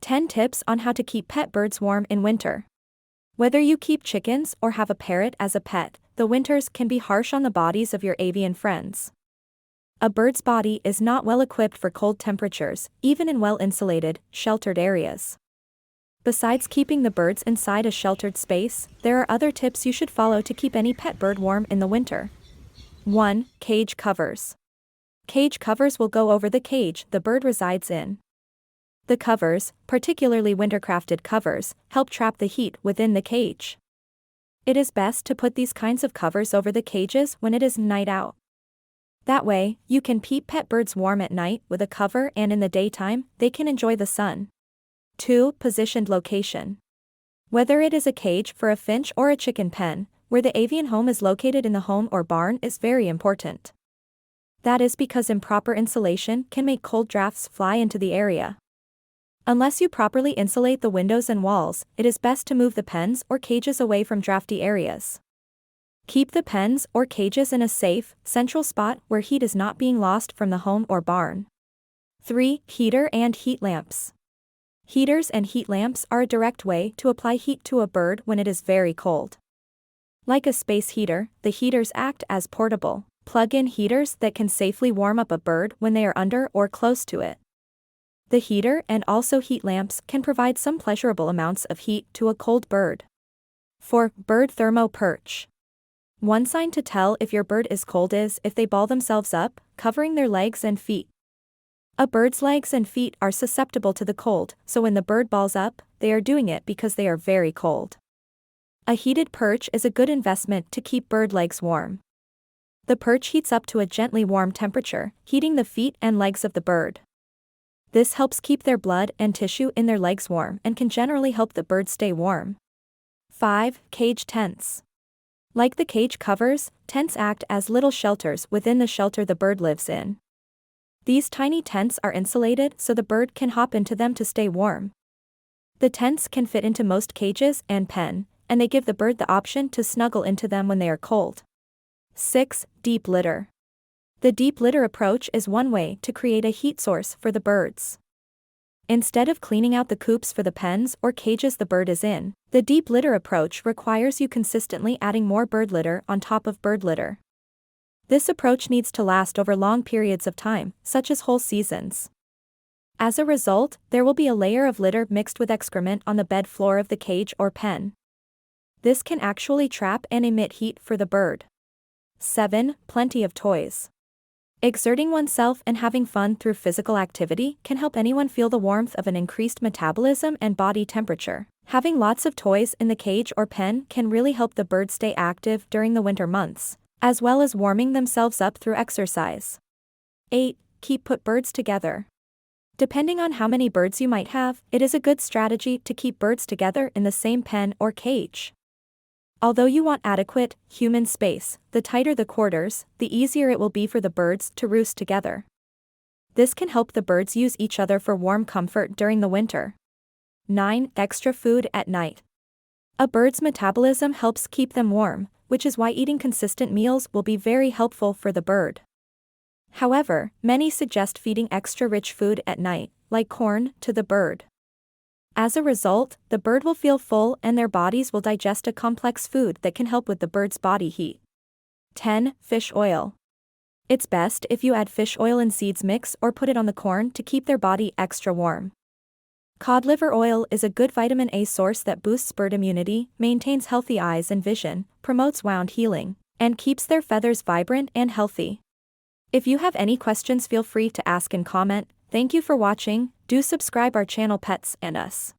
10 tips on how to keep pet birds warm in winter. Whether you keep chickens or have a parrot as a pet, the winters can be harsh on the bodies of your avian friends. A bird's body is not well equipped for cold temperatures, even in well-insulated, sheltered areas. Besides keeping the birds inside a sheltered space, there are other tips you should follow to keep any pet bird warm in the winter. 1. Cage covers. Cage covers will go over the cage the bird resides in. The covers, particularly winter-crafted covers, help trap the heat within the cage. It is best to put these kinds of covers over the cages when it is night out. That way, you can keep pet birds warm at night with a cover, and in the daytime, they can enjoy the sun. 2. Positioned location. Whether it is a cage for a finch or a chicken pen, where the avian home is located in the home or barn is very important. That is because improper insulation can make cold drafts fly into the area. Unless you properly insulate the windows and walls, it is best to move the pens or cages away from drafty areas. Keep the pens or cages in a safe, central spot where heat is not being lost from the home or barn. 3. Heater and heat lamps. Heaters and heat lamps are a direct way to apply heat to a bird when it is very cold. Like a space heater, the heaters act as portable, plug-in heaters that can safely warm up a bird when they are under or close to it. The heater and also heat lamps can provide some pleasurable amounts of heat to a cold bird. 4. Bird Thermo Perch. One sign to tell if your bird is cold is if they ball themselves up, covering their legs and feet. A bird's legs and feet are susceptible to the cold, so when the bird balls up, they are doing it because they are very cold. A heated perch is a good investment to keep bird legs warm. The perch heats up to a gently warm temperature, heating the feet and legs of the bird. This helps keep their blood and tissue in their legs warm and can generally help the bird stay warm. 5. Cage tents. Like the cage covers, tents act as little shelters within the shelter the bird lives in. These tiny tents are insulated so the bird can hop into them to stay warm. The tents can fit into most cages and pen, and they give the bird the option to snuggle into them when they are cold. 6. Deep litter. The deep litter approach is one way to create a heat source for the birds. Instead of cleaning out the coops for the pens or cages the bird is in, the deep litter approach requires you consistently adding more bird litter on top of bird litter. This approach needs to last over long periods of time, such as whole seasons. As a result, there will be a layer of litter mixed with excrement on the bed floor of the cage or pen. This can actually trap and emit heat for the bird. 7. Plenty of toys. Exerting oneself and having fun through physical activity can help anyone feel the warmth of an increased metabolism and body temperature. Having lots of toys in the cage or pen can really help the bird stay active during the winter months, as well as warming themselves up through exercise. 8. Keep put birds together. Depending on how many birds you might have, it is a good strategy to keep birds together in the same pen or cage. Although you want adequate, human space, the tighter the quarters, the easier it will be for the birds to roost together. This can help the birds use each other for warm comfort during the winter. 9. Extra food at night. A bird's metabolism helps keep them warm, which is why eating consistent meals will be very helpful for the bird. However, many suggest feeding extra rich food at night, like corn, to the bird. As a result, the bird will feel full and their bodies will digest a complex food that can help with the bird's body heat. 10. Fish oil. It's best if you add fish oil and seeds mix or put it on the corn to keep their body extra warm. Cod liver oil is a good vitamin A source that boosts bird immunity, maintains healthy eyes and vision, promotes wound healing, and keeps their feathers vibrant and healthy. If you have any questions, feel free to ask and comment. Thank you for watching. Do subscribe our channel Pets and Us.